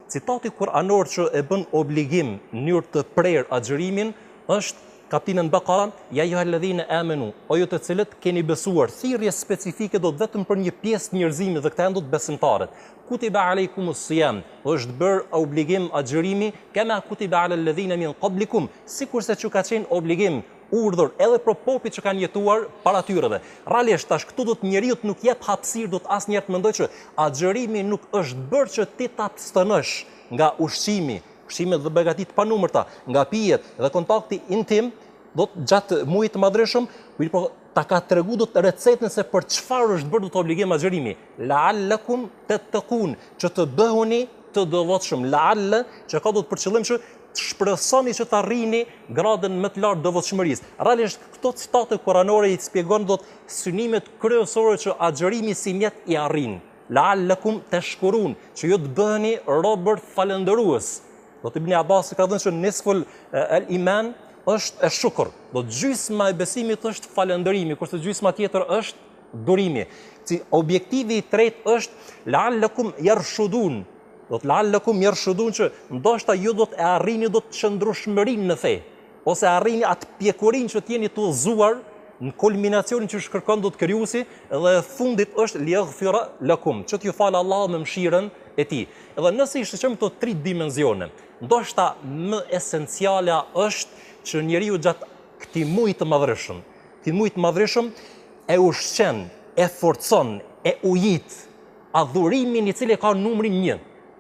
Citati kuranor që e bën obligim në mënyrë të prerë agjërimin është kapitullin Bakara, ja ayyuhalladhina amanu, o ju të cilët keni besuar. Thirrje specifike do të vetëm për një pjesë njerëzimi dhe këta janë do të besimtarët. Kutiba alaykumus siyam, është bërë obligim agjërimi, kama kutiba alal ladhina min qablikum, sikurse që ka qenë obligim urdhër edhe për popujt që kanë jetuar para tyreve. Realisht tash këtu do të njeriu nuk jep hapësirë, do të asnjëherë të mendoj që agjërimi nuk është bërë që ti ta abstenosh nga ushqimet dhe begatit panumërta, nga pijet dhe kontakti intim, do të gjatë muajit të madhreshëm, por ta ka tregu do të recetën se për çfarë është bërë do të obligim agjërimi. La'allakum tattaqun, që të bëhuni të devotshëm. La'alla që ka do të për qëllim që të shpresoni që të arrini gradën më të lartë devotshmërisë. Realisht këto citate kuranore i shpjegon do të synimet kryesore që agjërimi si mjet i arrin. La'allakum tashkurun, që ju të bëheni robër falëndërues. Do të Ibn Abbas ka thënë që nisful al-iman është e shukr. Do të gjysma e besimit është falëndërimi, kurse gjysma tjetër është durimi. Objektivi i tretë është la'allakum yarshudun. Do të la'allakum yarshudun, që ndoshta ju do të arrini do të qëndrueshmërinë në fe, ose arrini atë pjekurinë që t'jeni të udhëzuar në kulminacionin që shkërkon do të krijuesi, dhe fundit është liyaghfira lakum, që t'ju falë Allahu me mëshirën e tij. Edhe nëse i shoqëm këto tri dimensione, ndoshta më esenciala është që njeriu gjatë këtij muaji të madhreshëm, e ushqen, e forcon, e ujit adhurimin i cili ka numrin 1.